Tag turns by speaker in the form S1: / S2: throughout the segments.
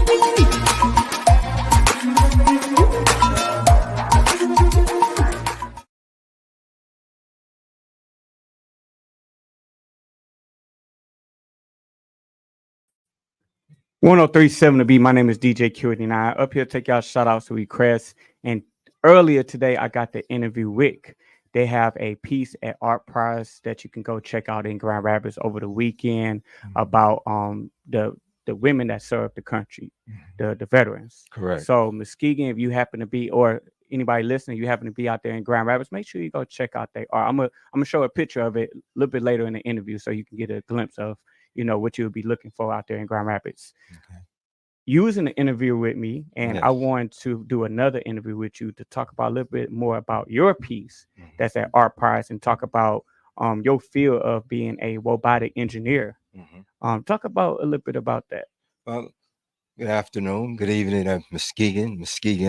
S1: .1037 to be. My name is DJ Q89. Up here, take y'all shout outs to requests. And earlier today, I got the interview Wick. They have a piece at Art Prize that you can go check out in Grand Rapids over the weekend about the women that serve the country, the veterans.
S2: Correct.
S1: So Muskegon, if you happen to be, or anybody listening, you happen to be out there in Grand Rapids, make sure you go check out their art. I'm gonna show a picture of it a little bit later in the interview so you can get a glimpse of what you'll be looking for out there in Grand Rapids.
S2: Okay.
S1: You was in an interview with me, and
S2: Yes.
S1: I wanted to do another interview with you to talk about a little bit more about your piece that's at Art Prize and talk about your field of being a robotic engineer. Talk about a little bit about that.
S2: Well, good afternoon, good evening at Muskegon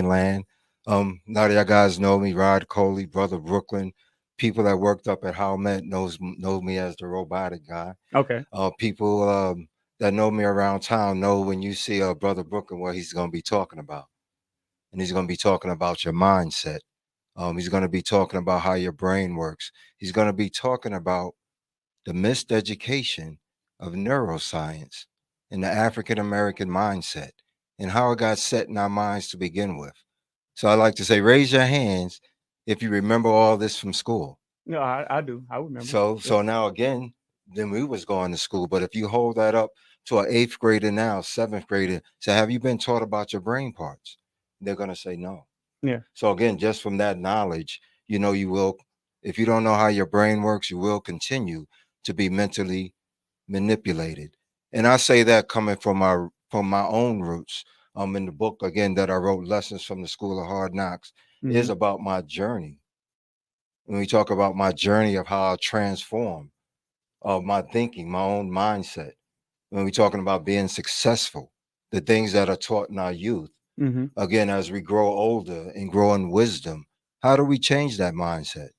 S2: land. A lot of y'all guys know me, Rod Coley, Brother Brooklyn. People that worked up at Howmet know me as the robotic guy.
S1: Okay.
S2: People that know me around town know when you see Brother Brooklyn what he's going to be talking about. And he's going to be talking about your mindset. He's going to be talking about how your brain works. He's going to be talking about the missed education of neuroscience and the African-American mindset and how it got set in our minds to begin with. So I like to say, raise your hands if you remember all this from school.
S1: No, I do. I remember.
S2: So now again, then we was going to school. But if you hold that up to an 8th grader now, 7th grader, say, have you been taught about your brain parts? They're going to say no.
S1: Yeah.
S2: So again, just from that knowledge, you will, if you don't know how your brain works, you will continue to be mentally manipulated. And I say that coming from my own roots. In the book again that I wrote, Lessons from the School of Hard Knocks, is about my journey. When we talk about my journey of how I transform my thinking, my own mindset, when we're talking about being successful, the things that are taught in our youth, again, as we grow older and grow in wisdom, how do we change that mindset?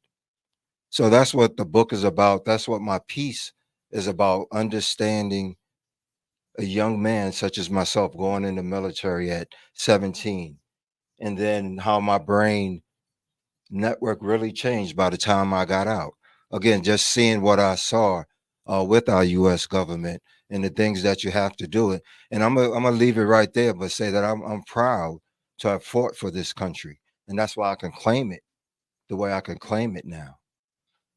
S2: So that's what the book is about. That's what my piece is about, understanding a young man such as myself going in the military at 17, and then how my brain network really changed by the time I got out. Again, just seeing what I saw with our U.S. government and the things that you have to do it. And I'm gonna leave it right there, but say that I'm proud to have fought for this country, and that's why I can claim it the way I can claim it now.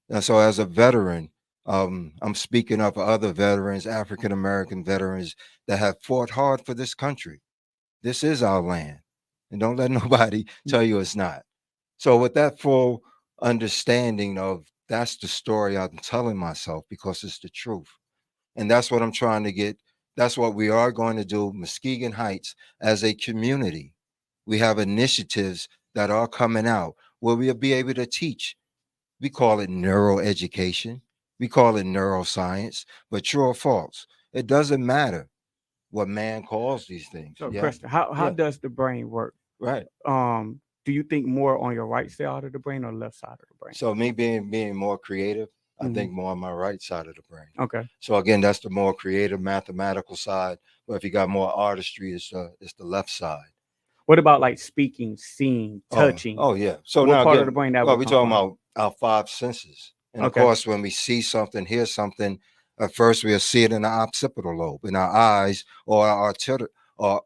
S2: And so, as a veteran, I'm speaking of other veterans, African American veterans that have fought hard for this country. This is our land, and don't let nobody tell you it's not. So, with that full understanding of that's the story I'm telling myself because it's the truth. And that's what I'm trying to get. That's what we are going to do, Muskegon Heights, as a community. We have initiatives that are coming out where we'll be able to teach. We call it neuroeducation. We call it neuroscience, but true or false, it doesn't matter what man calls these things.
S1: So,
S2: Yeah.
S1: question: How does the brain work?
S2: Right.
S1: Do you think more on your right side of the brain or left side of the brain?
S2: So me being more creative, I think more on my right side of the brain.
S1: Okay.
S2: So again, that's the more creative, mathematical side. But if you got more artistry, it's the left side.
S1: What about like speaking, seeing, touching?
S2: Oh yeah. So
S1: what
S2: now
S1: part
S2: again,
S1: of the brain that
S2: well,
S1: would
S2: we're
S1: come
S2: talking
S1: from?
S2: about our 5 senses, and
S1: Okay.
S2: of course, when we see something, hear something, at first we'll see it in the occipital lobe, in our eyes, or our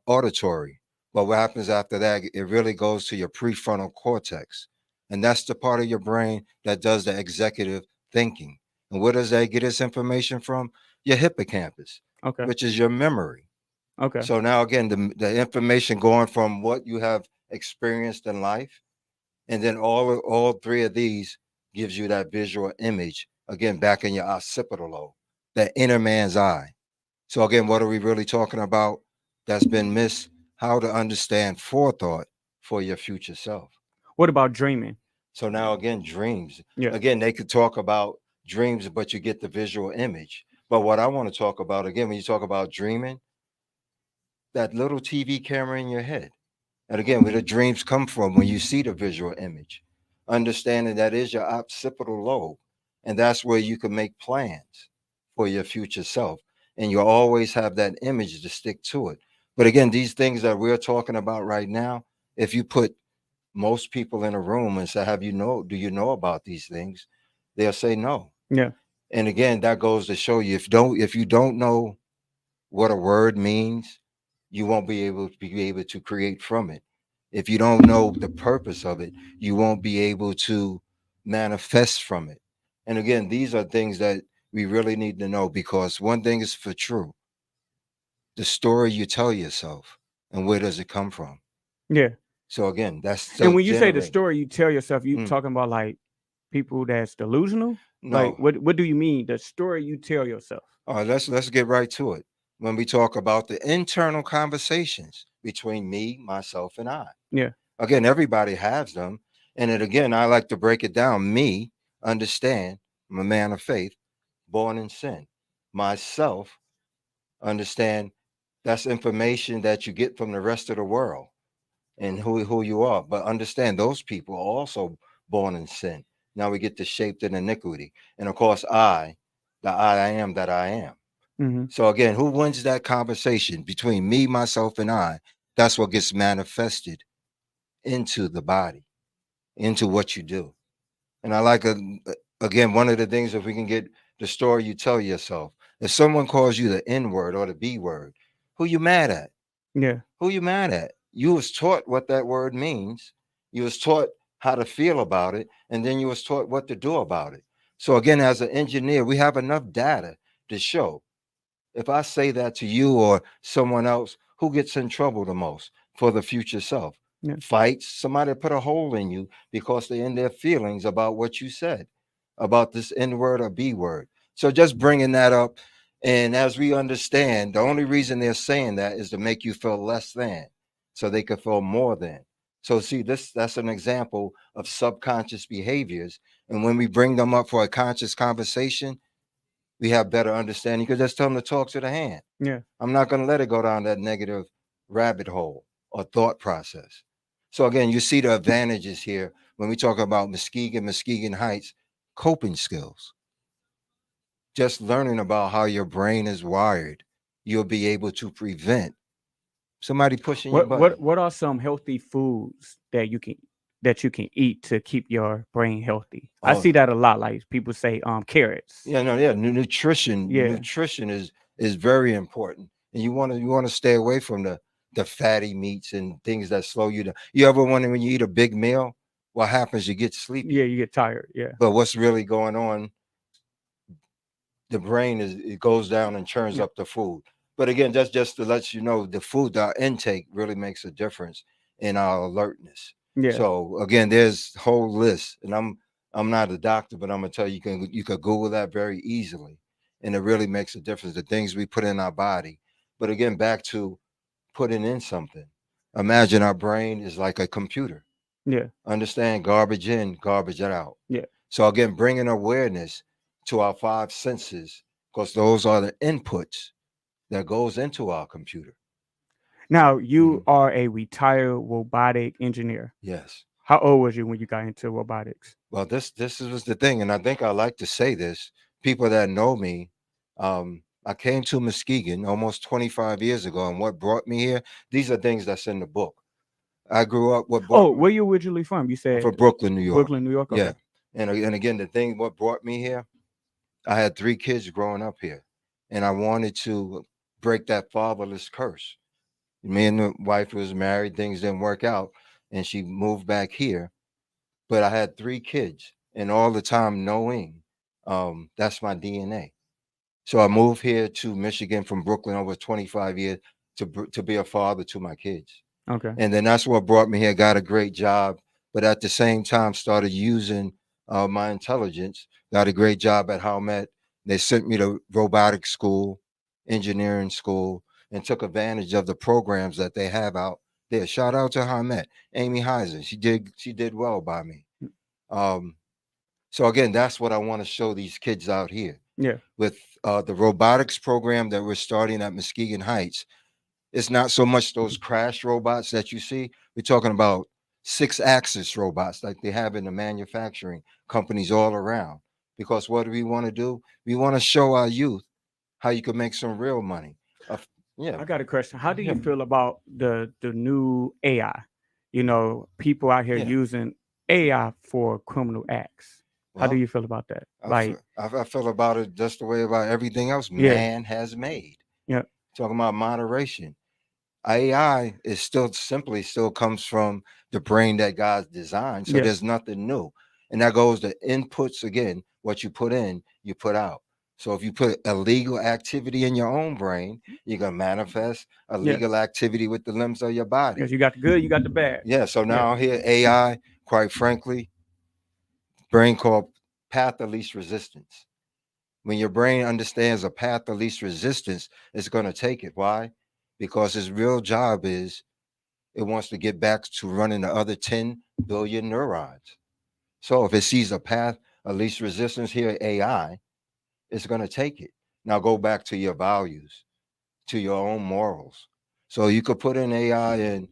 S2: auditory. But what happens after that? It really goes to your prefrontal cortex, and that's the part of your brain that does the executive thinking. And where does that get its information from? Your hippocampus,
S1: Okay.
S2: which is your memory.
S1: Okay.
S2: So now again, the information going from what you have experienced in life, and then all 3 of these gives you that visual image again back in your occipital lobe, that inner man's eye. So again, what are we really talking about? That's been missed. How to understand forethought for your future self.
S1: What about dreaming?
S2: So now again, dreams.
S1: Yeah.
S2: Again, they could talk about dreams, but you get the visual image. But what I want to talk about again, when you talk about dreaming, that little TV camera in your head. And again, where the dreams come from when you see the visual image, understanding that is your occipital lobe. And that's where you can make plans for your future self. And you always have that image to stick to it. But again, these things that we're talking about right now, if you put most people in a room and say, "Have you know? Do you know about these things?" They'll say no.
S1: Yeah.
S2: And again, that goes to show you if you don't know what a word means, you won't be able to create from it. If you don't know the purpose of it, you won't be able to manifest from it. And again, these are things that we really need to know, because one thing is for true: the story you tell yourself, and where does it come from?
S1: Yeah.
S2: So again, that's
S1: And
S2: still
S1: when you say the
S2: generating.
S1: story you tell yourself, you
S2: Mm,
S1: talking about like people that's delusional? Like
S2: no.
S1: what do you mean? The story you tell yourself?
S2: All right, let's get right to it. When we talk about the internal conversations between me, myself, and I.
S1: Yeah.
S2: Again, everybody has them. And then again, I like to break it down. Me, understand, I'm a man of faith, born in sin. Myself, understand, that's information that you get from the rest of the world and who you are. But understand, those people are also born in sin. Now we get to shaped in iniquity. And of course, the I am that I am.
S1: Mm-hmm.
S2: So again, who wins that conversation between me, myself, and I? That's what gets manifested into the body, into what you do. And I like again, one of the things, if we can get the story you tell yourself. If someone calls you the N word or the B word, who you mad at?
S1: Yeah.
S2: Who you mad at? You was taught what that word means. You was taught how to feel about it, and then you was taught what to do about it. So again, as an engineer, we have enough data to show, if I say that to you or someone else, who gets in trouble the most for the future self?
S1: Yeah.
S2: Fights, somebody put a hole in you because they're in their feelings about what you said, about this N word or B word. So just bringing that up. And as we understand, the only reason they're saying that is to make you feel less than, so they could feel more than. So see, that's an example of subconscious behaviors. And when we bring them up for a conscious conversation, we have better understanding. You could just tell them to talk to the hand.
S1: Yeah.
S2: I'm not going to let it go down that negative rabbit hole or thought process. So again, you see the advantages here when we talk about Muskegon Heights coping skills. Just learning about how your brain is wired, you'll be able to prevent somebody pushing your button.
S1: What are some healthy foods that you can eat to keep your brain healthy? I
S2: Oh,
S1: see that a lot. Like people say, carrots.
S2: yeah, no, yeah. Nutrition,
S1: Yeah.
S2: nutrition is very important, and you want to stay away from the fatty meats and things that slow you down. You ever wonder, when you eat a big meal, what happens? You get
S1: Yeah.
S2: sleepy.
S1: You get tired. Yeah.
S2: But what's really going on? The brain it goes down and churns
S1: Yeah.
S2: up the food. But again, just to let you know, the food, our intake really makes a difference in our alertness.
S1: Yeah.
S2: So again, there's whole list, and I'm not a doctor, but I'm gonna tell you, you could Google that very easily, and it really makes a difference. The things we put in our body. But again, back to putting in something. Imagine our brain is like a computer.
S1: Yeah.
S2: Understand, garbage in, garbage out.
S1: Yeah.
S2: So again, bringing awareness to our five senses, because those are the inputs that goes into our computer.
S1: Now
S2: Mhm.
S1: you are a retired robotic engineer.
S2: Yes.
S1: How old was you when you got into robotics?
S2: Well, this was the thing, and I think I like to say this. People that know me, I came to Muskegon almost 25 years ago, and what brought me here? These are things that's in the book. I grew up. What brought
S1: Oh,
S2: me?
S1: where you originally from? You
S2: I'm
S1: said
S2: from Brooklyn, New York.
S1: Brooklyn, New York.
S2: Yeah,
S1: Okay.
S2: and again, the thing what brought me here, I had three kids growing up here, and I wanted to break that fatherless curse. Me and the wife was married, things didn't work out, and she moved back here. But I had three kids, and all the time knowing that's my DNA. So I moved here to Michigan from Brooklyn over 25 years to be a father to my kids.
S1: Okay.
S2: And then that's what brought me here. Got a great job, but at the same time started using my intelligence. Got a great job at Howmet. They sent me to robotics school, engineering school, and took advantage of the programs that they have out there. Shout out to Howmet, Amy Heisen. She did well by me. Um, so again, that's what I want to show these kids out here
S1: Yeah.
S2: with the robotics program that we're starting at Muskegon Heights. It's not so much those crash robots that you see. We're talking about six-axis robots like they have in the manufacturing companies all around. Because what do we want to do? We want to show our youth how you can make some real money. Yeah,
S1: I got a question. How do you
S2: yeah,
S1: feel about the new AI? You know, people out here
S2: yeah.
S1: using AI for criminal acts. How do
S2: Well,
S1: you feel about that? Like,
S2: I feel about it just the way about everything else
S1: yeah,
S2: man has made.
S1: yeah,
S2: Talking about moderation. AI is still comes from the brain that God designed. So
S1: yeah,
S2: there's nothing new. And that goes to inputs again. What you put in, you put out. So if you put illegal activity in your own brain, you're gonna manifest
S1: yeah.
S2: illegal activity with the limbs of your body.
S1: Because you got the good, you got the bad.
S2: Yeah. So
S1: Yeah,
S2: now here AI, quite frankly, brain called path of least resistance. When your brain understands a path of least resistance, it's gonna take it. Why? Because its real job is it wants to get back to running the other 10 billion neurons. So if it sees a path of least resistance here, AI, it's going to take it. Now go back to your values, to your own morals. So you could put in AI and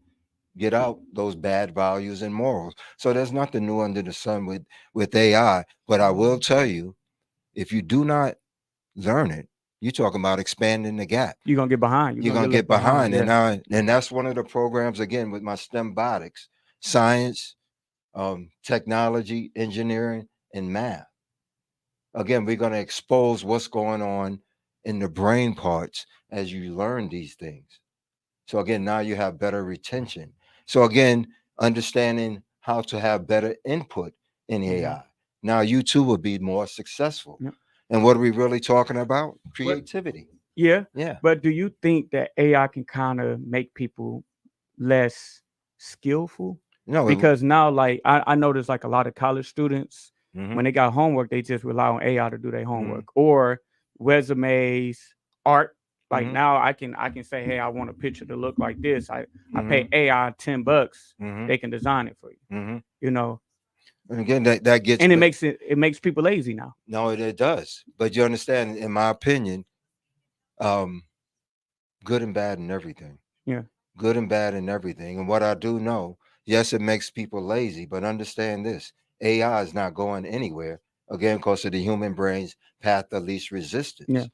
S2: get out those bad values and morals. So there's nothing new under the sun with AI. But I will tell you, if you do not learn it, you're talking about expanding the gap.
S1: you're gonna get behind. You're
S2: You're
S1: gonna
S2: gonna
S1: get left
S2: get
S1: behind.
S2: behind.
S1: Yeah,
S2: And that's one of the programs again with my STEM biotics, science, technology, engineering, and math. Again, we're gonna expose what's going on in the brain parts as you learn these things. So again, now you have better retention. So again, understanding how to have better input in
S1: hmm
S2: AI. Now you too will be more successful.
S1: yeah.
S2: And what are we really talking about?
S1: But
S2: Creativity.
S1: yeah,
S2: Yeah.
S1: but do you think that AI can kind of make people less skillful?
S2: No.
S1: Because now, like, I notice like a lot of college students,
S2: Mm-hmm.
S1: when they got homework, they just rely on AI to do their
S2: Mm-hmm.
S1: homework or resumes, art. Like
S2: Mm-hmm.
S1: now I can say, hey, I want a picture to look like this. I pay
S2: Mm-hmm.
S1: AI $10,
S2: Mm-hmm.
S1: they can design it for you.
S2: Mm-hmm.
S1: You know,
S2: And again, that gets,
S1: and it
S2: but
S1: makes it makes people lazy now.
S2: no, it does. But you understand, in my opinion, um, good and bad and everything.
S1: Yeah,
S2: Good and bad and everything. And what I do know, yes, it makes people lazy, but understand this: AI is not going anywhere. Again, because of the human brain's path of least
S1: yeah,
S2: resistance.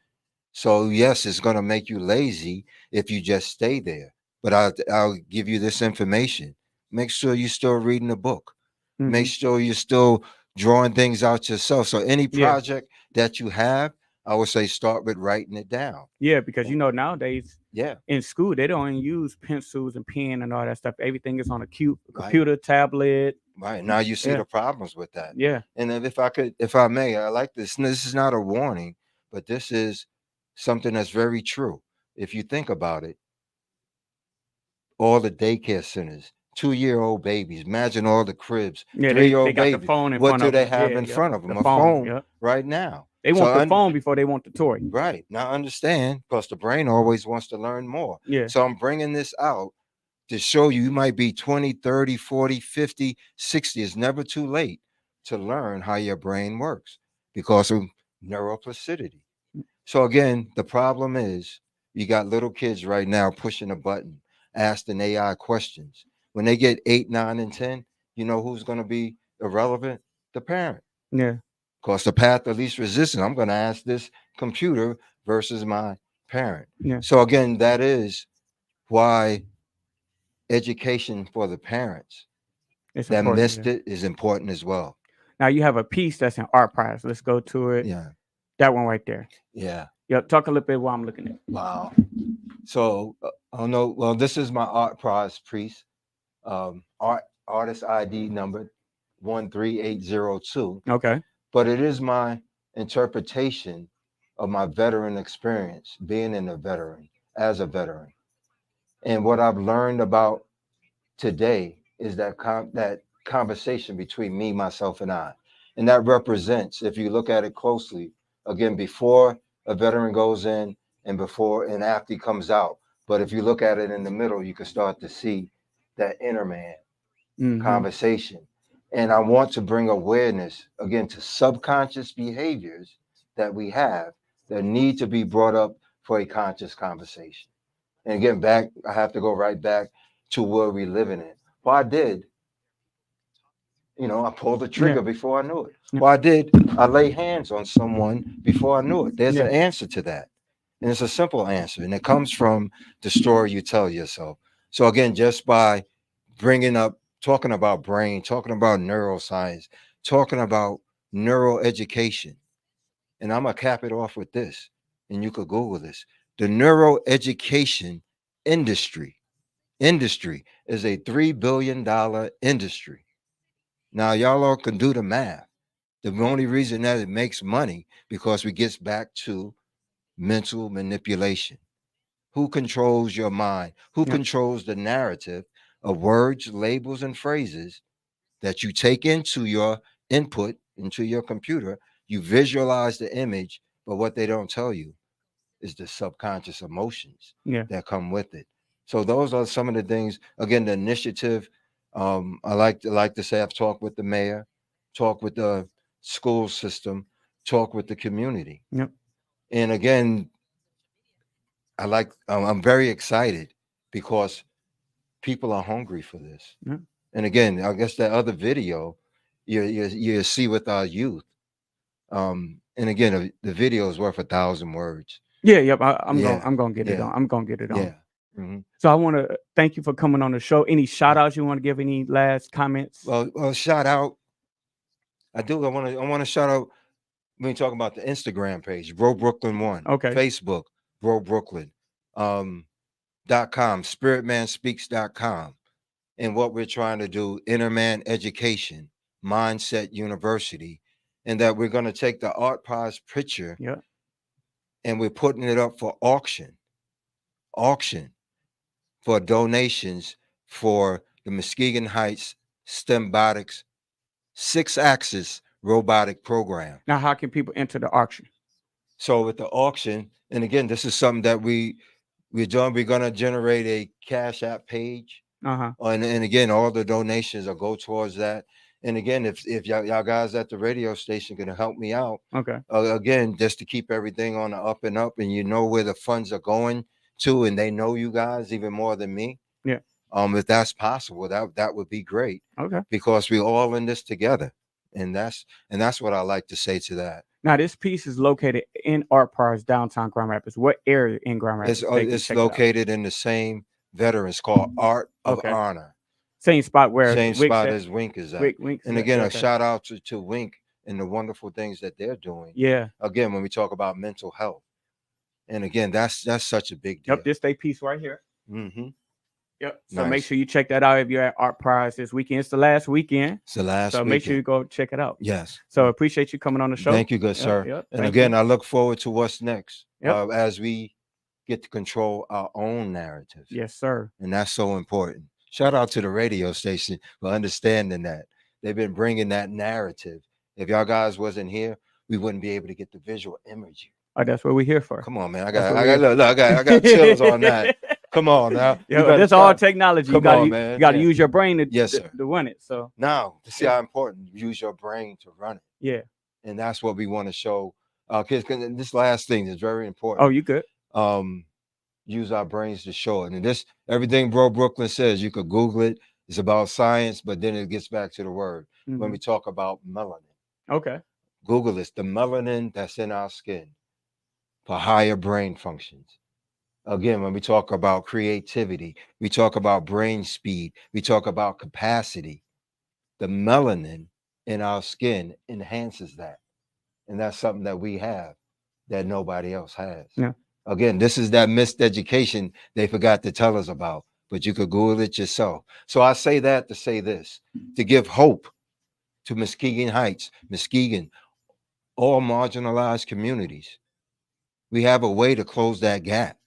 S2: So yes, it's going to make you lazy if you just stay there. But I'll give you this information. Make sure you're still reading the book. Make
S1: hmm
S2: sure you're still drawing things out yourself. So any
S1: yeah,
S2: project that you have, I would say start with writing it down.
S1: yeah. Because
S2: And
S1: nowadays
S2: yeah,
S1: in school they don't even use pencils and pen and all that stuff. Everything is on a cute
S2: right,
S1: computer, tablet.
S2: right. Now you see
S1: Yeah,
S2: the problems with that.
S1: yeah,
S2: And if I could, if I may, I like this. This is not a warning, but this is something that's very true. If you think about it, all the daycare centers, 2-year-old babies. Imagine all the cribs,
S1: yeah.
S2: three
S1: They
S2: year
S1: they
S2: old
S1: got the
S2: babies.
S1: phone in
S2: What
S1: front
S2: do
S1: of
S2: they
S1: them.
S2: have
S1: Yeah,
S2: in
S1: yep.
S2: front of
S1: The
S2: them? A
S1: phone.
S2: phone
S1: Yep.
S2: right now.
S1: They
S2: So,
S1: want the phone before they want the toy.
S2: right now, understand because the brain always wants to learn more.
S1: Yeah,
S2: So, I'm bringing this out to show you you might be 20, 30, 40, 50, 60. It's never too late to learn how your brain works because of neuroplasticity. So again, the problem is you got little kids right now pushing a button, asking AI questions. When they get 8, 9, and 10, you know who's going to be irrelevant? The parent.
S1: yeah,
S2: Because the path of least resistance, I'm going to ask this computer versus my parent.
S1: yeah.
S2: So again, that is why education for the parents
S1: It's
S2: that
S1: important.
S2: missed
S1: Yeah.
S2: it is important as well.
S1: Now you have a piece that's an art prize. Let's go to it.
S2: Yeah.
S1: That one right there.
S2: Yeah.
S1: Yep. Talk a little bit while I'm looking at.
S2: Wow. So, oh no, well, this is my art prize priest. Artist ID number 13802.
S1: Okay.
S2: But it is my interpretation of my veteran experience, being in a veteran, as a veteran. And what I've learned about today is that conversation between me, myself, and I. And that represents, if you look at it closely, again, before a veteran goes in and before and after he comes out. But if you look at it in the middle, you can start to see that inner man
S1: Mm-hmm.
S2: conversation. And I want to bring awareness again to subconscious behaviors that we have that need to be brought up for a conscious conversation. And again, I have to go right back to where we living in. Well, I did, I pulled the
S1: Yeah.
S2: trigger before I knew it.
S1: Yeah.
S2: Well, I lay hands on someone before I knew it. There's
S1: Yeah.
S2: an answer to that. And it's a simple answer, and it comes from the story you tell yourself. So again, just by bringing up, talking about brain, talking about neuroscience, talking about neuroeducation, and I'm gonna cap it off with this, and you could Google this. The neuroeducation industry industry is a $3 billion industry. Now y'all all can do the math. The only reason that it makes money because we gets back to mental manipulation. Who controls your mind? Who
S1: Yep.
S2: controls the narrative of words, labels, and phrases that you take into your input, into your computer? You visualize the image, but what they don't tell you is the subconscious emotions
S1: Yeah.
S2: that come with it. So those are some of the things. Again, the initiative. I like to say I've talked with the mayor, talked with the school system, talked with the community,
S1: Yep.
S2: and again, I'm very excited because people are hungry for this.
S1: Yep.
S2: And again, I guess that other video you see with our youth. And again, the video is worth 1,000 words.
S1: Yeah. Yep. I'm going.
S2: Yeah,
S1: I'm going to get it
S2: yeah,
S1: on. I'm going to get it on.
S2: yeah. hmm
S1: So I want to thank you for coming on the show. Any shout outs you want to give? Any last comments?
S2: Well, shout out. I do. I want to shout out. When you talk about the Instagram page, Bro Brooklyn One,
S1: Okay.
S2: Facebook, Bro Brooklyn, .com, spiritmanspeaks.com. And what we're trying to do, Inner Man Education, Mindset University, and that we're going to take the Art Prize picture
S1: Yeah.
S2: and we're putting it up for auction for donations for the Muskegon Heights Stembotics 6-axis robotic program.
S1: Now, how can people enter the auction?
S2: So with the auction, and again, this is something that we're doing. We're gonna generate a Cash App page,
S1: Uh huh.
S2: and again, all the donations will go towards that. And again, if y'all guys at the radio station can help me out,
S1: Okay.
S2: again, just to keep everything on the up and up, and you know where the funds are going to, and they know you guys even more than me.
S1: Yeah.
S2: If that's possible, that would be great
S1: Okay.
S2: because we're all in this together, and that's what I like to say to that.
S1: Now, this piece is located in Art Prize, downtown Grand Rapids. What area in Grand
S2: It's
S1: Rapids
S2: uh,
S1: they can
S2: it's
S1: check it out?
S2: located in the same veterans called Art of
S1: Okay.
S2: Honor,
S1: Same spot where
S2: same
S1: Wix
S2: spot
S1: at.
S2: as Wink is at.
S1: Wink is
S2: And
S1: at.
S2: again,
S1: Yeah,
S2: a
S1: okay.
S2: shout out to Wink and the wonderful things that they're doing.
S1: Yeah.
S2: Again, when we talk about mental health, and again, that's such a big
S1: Yep.
S2: deal.
S1: This day piece right here.
S2: hmm
S1: Yep. So make
S2: Nice.
S1: sure you check that out if you're at Art Prize this weekend. It's the last weekend.
S2: It's the last
S1: So make sure you
S2: weekend.
S1: go check it out.
S2: Yes.
S1: So appreciate you coming on the show.
S2: Thank you, good
S1: Yep.
S2: sir.
S1: Yep.
S2: And
S1: Thank
S2: again,
S1: you.
S2: I look forward to what's next
S1: Yep.
S2: as we get to control our own narratives.
S1: Yes, sir.
S2: And that's so important. Shout out to the radio station for understanding that. They've been bringing that narrative. If y'all guys wasn't here, we wouldn't be able to get the visual imagery.
S1: Oh, that's what we're here for.
S2: Come on, man. I
S1: That's
S2: got
S1: what
S2: I
S1: we're
S2: got
S1: here
S2: look, I got chills on that. Come on now. You
S1: Yeah,
S2: better
S1: that's all
S2: stop.
S1: technology.
S2: Come on, man.
S1: You got to
S2: Yeah.
S1: use your brain to,
S2: Yes,
S1: to
S2: sir.
S1: to run it. So
S2: Now, to see
S1: Yeah.
S2: how important use your brain to run it.
S1: yeah.
S2: And that's what we want to show. Because this last thing is very
S1: Oh,
S2: important.
S1: you good?
S2: Use our brains to show it. And this everything Bro Brooklyn says, you could Google it. It's about science, but then it gets back to the word. When
S1: Mhm.
S2: we talk about melanin,
S1: Okay.
S2: Google this, the melanin that's in our skin for higher brain functions. Again, when we talk about creativity, we talk about brain speed, we talk about capacity. The melanin in our skin enhances that. And that's something that we have that nobody else has.
S1: Yeah.
S2: Again, this is that missed education they forgot to tell us about, but you could Google it yourself. So I say that to say this, to give hope to Muskegon Heights, Muskegon, all marginalized communities. We have a way to close that gap.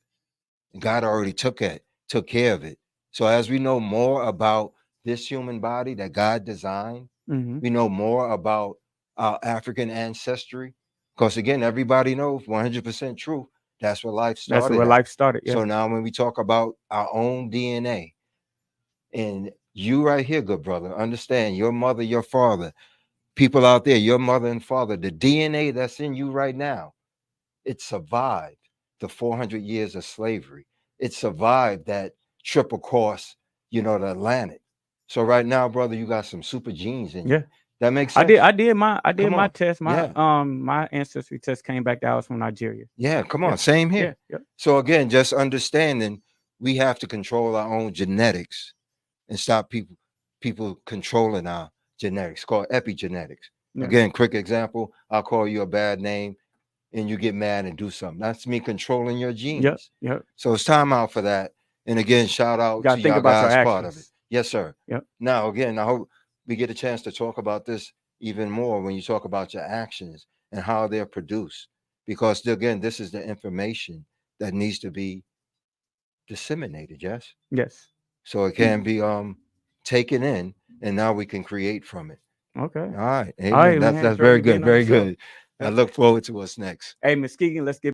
S2: God already took care of it. So as we know more about this human body that God designed,
S1: Hmm.
S2: we know more about our African ancestry. Because again, everybody knows 100% true. That's where life
S1: That's
S2: started
S1: where
S2: at.
S1: life started. Yeah.
S2: So now when we talk about our own DNA, and you right here, good brother, understand your mother, your father, people out there, your mother and father, the DNA that's in you right now, it survived the 400 years of slavery. It survived that trip across, the Atlantic. So right now, brother, you got some super genes in you.
S1: Yeah.
S2: That makes
S1: I
S2: sense.
S1: did
S2: Come
S1: my
S2: on.
S1: test.
S2: Yeah.
S1: My ancestry test came back that I was from Nigeria.
S2: Yeah. Come
S1: Yeah,
S2: on. Same
S1: yeah,
S2: here.
S1: yeah.
S2: So again, just understanding we have to control our own genetics and stop people controlling our genetics, called epigenetics.
S1: Yeah.
S2: Again, quick example, I'll call you a bad name and you get mad and do something. That's me controlling your
S1: Yep.
S2: genes.
S1: Yep.
S2: So it's time out for that. And again, shout
S1: You
S2: out
S1: gotta
S2: to
S1: think
S2: y'all
S1: about your
S2: guys part of it.
S1: actions.
S2: Yes, sir.
S1: Yep.
S2: Now, again, I hope we get a chance to talk about this even more when you talk about your actions and how they're produced. Because again, this is the information that needs to be disseminated, yes?
S1: Yes.
S2: So it
S1: Mm,
S2: can be taken in and now we can create from it.
S1: okay.
S2: All right.
S1: All
S2: Amen.
S1: right,
S2: That's
S1: man.
S2: that's
S1: Enjoy
S2: very
S1: you
S2: good.
S1: being on the
S2: Very
S1: show.
S2: good. I
S1: Yep.
S2: look forward to what's next.
S1: Hey, Muskegon, let's get